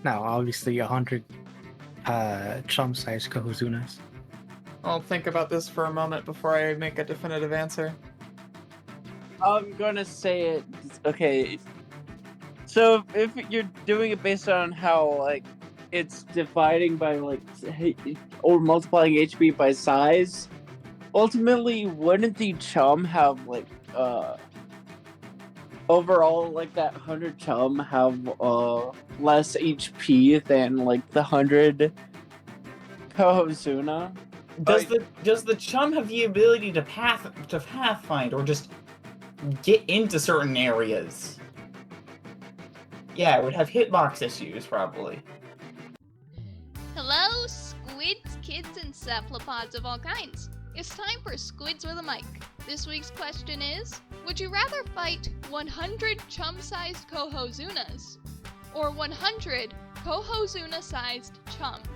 Now, obviously, 100 chum-sized Kohozunas. I'll think about this for a moment before I make a definitive answer. I'm gonna say it. Okay. So if you're doing it based on how like it's dividing by like or multiplying HP by size, ultimately wouldn't the chum have like overall like that 100 chum have less HP than like the 100 Kohozuna? Does the chum have the ability to pathfind or just get into certain areas? Yeah, it would have hitbox issues probably. Hello, squids, kids, and cephalopods of all kinds. It's time for Squids with a Mic. This week's question is, would you rather fight 100 chum-sized Kohozunas or 100 Kohozuna-sized chums?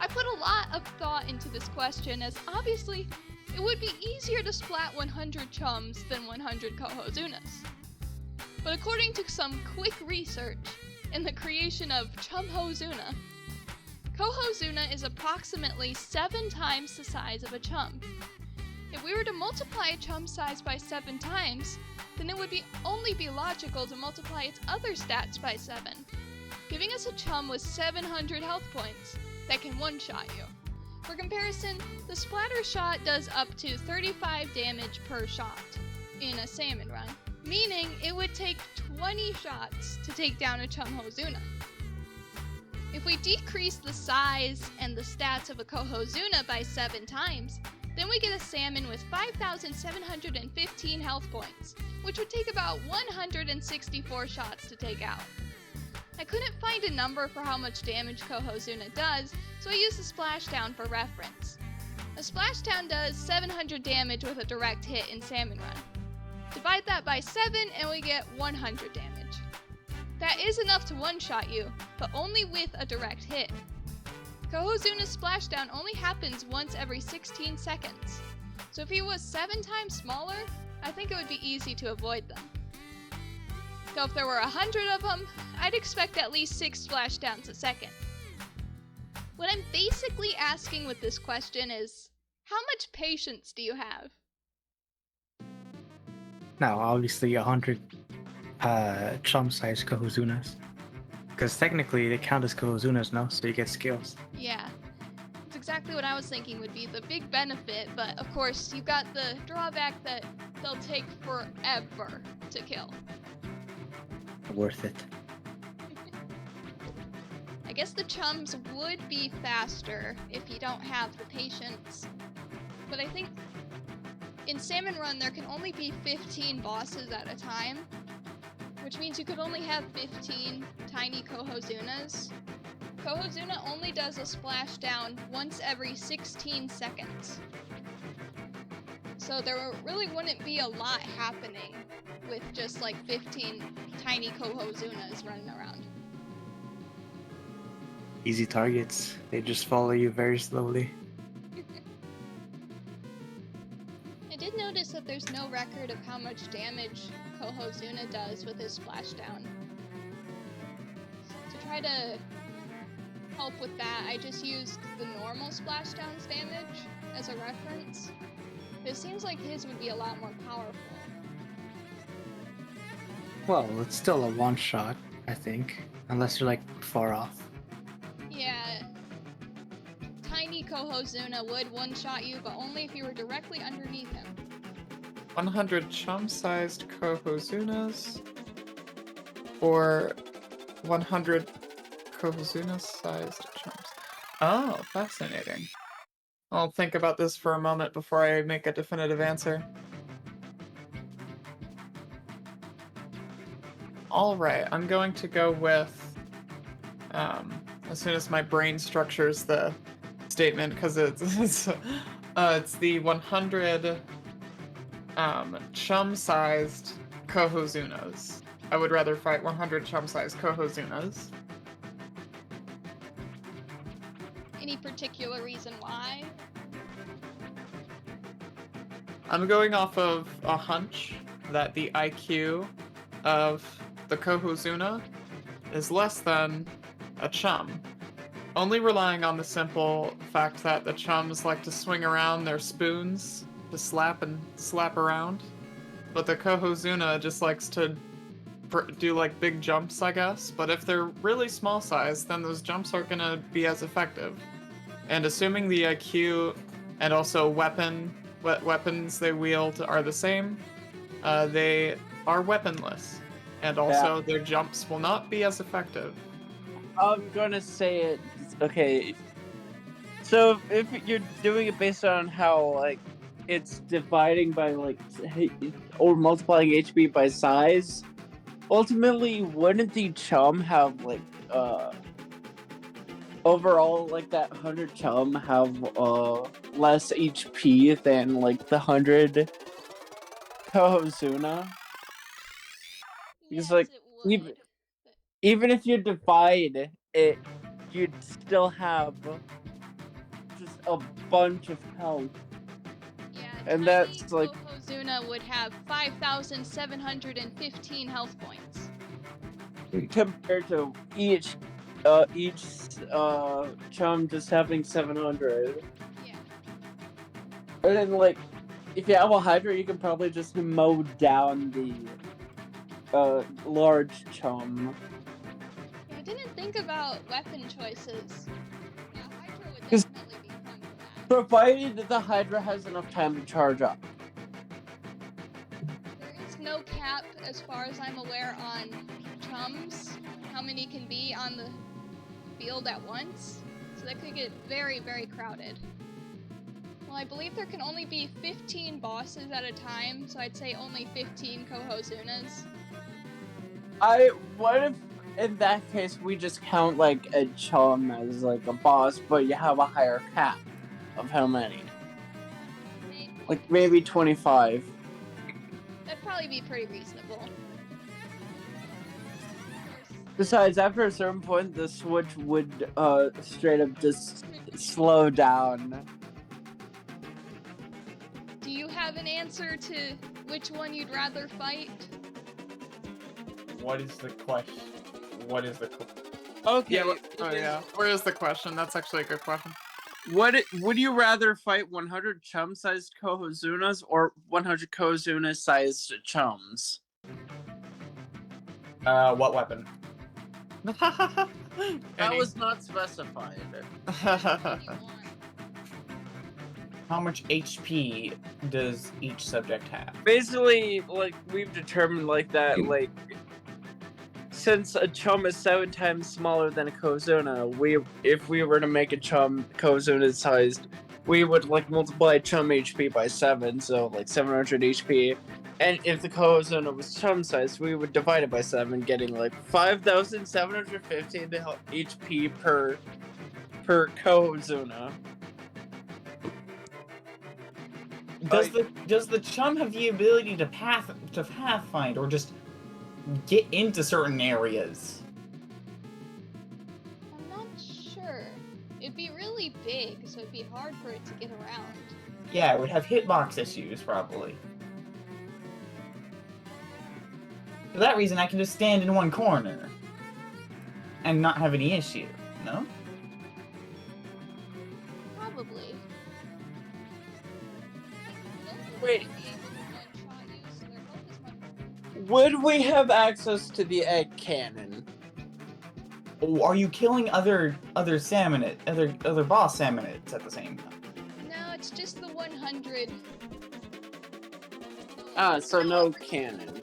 I put a lot of thought into this question as obviously it would be easier to splat 100 chums than 100 Kohozunas. But according to some quick research in the creation of Chumhozuna, Kohozuna is approximately 7 times the size of a chum. If we were to multiply a chum size by 7 times, then it would only be logical to multiply its other stats by 7, giving us a chum with 700 health points that can one-shot you. For comparison, the splatter shot does up to 35 damage per shot in a salmon run, meaning it would take 20 shots to take down a Chumhozuna. If we decrease the size and the stats of a Kohozuna by 7 times, then we get a salmon with 5,715 health points, which would take about 164 shots to take out. I couldn't find a number for how much damage Kohozuna does, so I used a splashdown for reference. A splashdown does 700 damage with a direct hit in Salmon Run. Divide that by 7 and we get 100 damage. That is enough to one-shot you, but only with a direct hit. Kohozuna's splashdown only happens once every 16 seconds, so if he was 7 times smaller, I think it would be easy to avoid them. So if there were 100 of them, I'd expect at least 6 splashdowns a second. What I'm basically asking with this question is, how much patience do you have? Now, obviously, 100 chum-sized Kohozunas. Because technically, they count as Kohozunas, no? So you get skills. Yeah, that's exactly what I was thinking would be the big benefit, but of course, you've got the drawback that they'll take forever to kill. Worth it. I guess the chums would be faster if you don't have the patience, but I think in Salmon Run there can only be 15 bosses at a time, which means you could only have 15 tiny Kohozunas. Kohozuna only does a splashdown once every 16 seconds. So there really wouldn't be a lot happening with just like 15 tiny Kohozunas running around. Easy targets. They just follow you very slowly. I did notice that there's no record of how much damage Kohozuna does with his splashdown. To try to help with that, I just used the normal splashdown's damage as a reference. But it seems like his would be a lot more powerful. Well, it's still a one-shot, I think. Unless you're, like, far off. Yeah, tiny Kohozuna would one-shot you, but only if you were directly underneath him. 100 chum-sized Kohozunas or 100 Kohozuna-sized chums. Oh, fascinating. I'll think about this for a moment before I make a definitive answer. Alright, I'm going to go with, as soon as my brain structures the statement, because it's the 100 chum-sized Kohozunas. I would rather fight 100 chum-sized Kohozunas. Any particular reason why? I'm going off of a hunch that the IQ of the Kohozuna is less than a chum, only relying on the simple fact that the chums like to swing around their spoons to slap and slap around, but the Chumhozuna just likes to do like big jumps, I guess. But if they're really small size, then those jumps aren't gonna be as effective. And assuming the IQ and also weapons they wield are the same, they are weaponless, and also their jumps will not be as effective. I'm gonna say it. Okay. So if you're doing it based on how like it's dividing by like or multiplying HP by size, ultimately wouldn't the chum have like overall like that 100 chum have less HP than like the 100 Chumhozuna? Yes, like, it would. Even if you divide it, you'd still have just a bunch of health. Yeah, And tiny that's, like- Chumhozuna would have 5,715 health points. Compared to each chum just having 700. Yeah. And then like if you have a Hydra, you can probably just mow down the large chum. Yeah, I didn't think about weapon choices. Yeah, Hydra would 'Cause- definitely be fun for that. Provided the Hydra has enough time to charge up. There is no cap, as far as I'm aware, on chums, how many can be on the field at once, so that could get very, very crowded. Well, I believe there can only be 15 bosses at a time, so I'd say only 15 Chumhozunas. What if in that case we just count like a chum as like a boss, but you have a higher cap of how many? Like maybe 25. That'd probably be pretty reasonable. Besides, after a certain point, the switch would straight up just slow down. Do you have an answer to which one you'd rather fight? What is the question? What is the Okay. Yeah. Yeah. Where is the question? That's actually a good question. Would you rather fight 100 chum-sized Chumhozunas or 100 Chumhozuna-sized chums? What weapon? That was not specified. What do you want? How much HP does each subject have? Basically, like we've determined, like that, like since a chum is 7 times smaller than a Chumhozuna, if we were to make a chum Chumhozuna sized, we would like multiply chum HP by 7, so like 700 HP. And if the Chumhozuna was chum sized, we would divide it by 7, getting like 5,715 HP per Chumhozuna. Does the chum have the ability to pathfind or just get into certain areas? I'm not sure. It'd be really big, so it'd be hard for it to get around. Yeah, it would have hitbox issues probably. For that reason, I can just stand in one corner and not have any issue. No? Probably. Wait. Be able to one-shot you, so their health is much. Would we have access to the egg cannon? Oh, are you killing other boss salmonids at the same time? No, it's just the 100. So no cannon.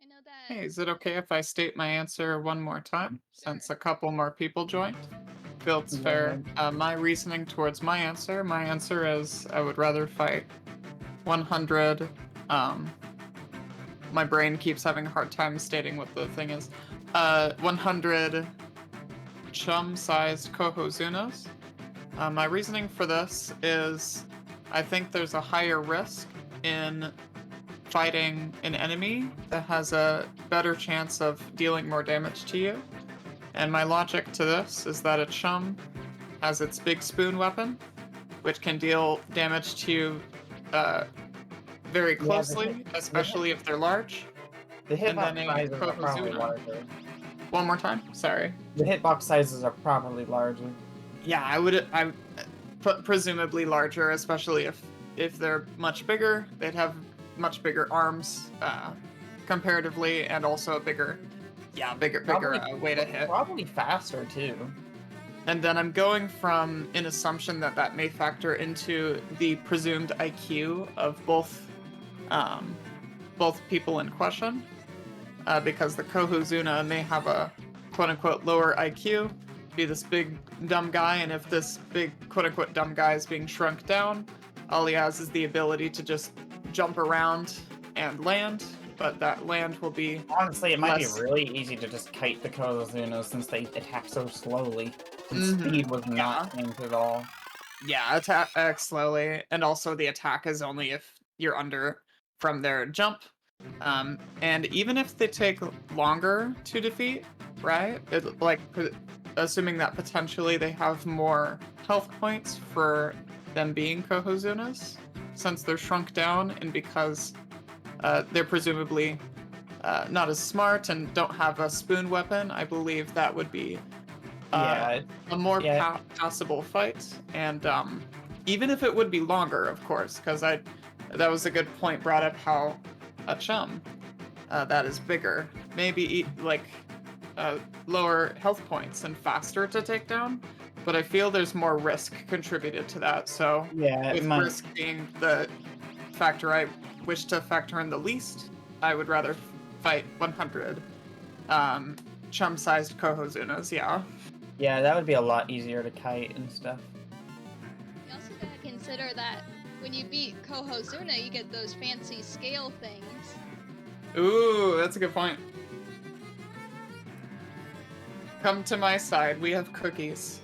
I know that. Hey, is it okay if I state my answer one more time, since a couple more people joined? Feel it's fair. My reasoning towards my answer is I would rather fight 100. My brain keeps having a hard time stating what the thing is. 100 chum-sized Chumhozunas. My reasoning for this is I think there's a higher risk in fighting an enemy that has a better chance of dealing more damage to you. And my logic to this is that a chum has its big spoon weapon, which can deal damage to you very closely, especially if they're large. The And hitbox then a sizes are probably Chumhozuna. larger. One more time. Sorry. The hitbox sizes are probably larger. Yeah, I presumably larger, especially if they're much bigger. They'd have much bigger arms, comparatively, and also a bigger way to hit. Probably faster too. And then I'm going from an assumption that may factor into the presumed IQ of both people in question, because the Chumhozuna may have a quote-unquote lower IQ, be this big dumb guy, and if this big quote-unquote dumb guy is being shrunk down, all he has is the ability to just jump around and land, but that land will be Honestly, it might less- be really easy to just kite the Chumhozuna since they attack so slowly. And Mhm. speed was not changed at all. Yeah, attack slowly, and also the attack is only if you're under from their jump. And even if they take longer to defeat, right? Assuming that potentially they have more health points for them being Chumhozunas, since they're shrunk down, and because they're presumably not as smart and don't have a spoon weapon, I believe that would be Yeah, a more Yeah. passable fight. And even if it would be longer, of course, because that was a good point brought up, how a chum that is bigger maybe lower health points and faster to take down, but I feel there's more risk contributed to that. So yeah, it with might. risk being the factor I wish to factor in the least, I would rather fight 100 chum-sized Chumhozunas. Yeah, that would be a lot easier to kite and stuff. You also gotta consider that when you beat Chumhozuna, you get those fancy scale things. Ooh, that's a good point. Come to my side. We have cookies.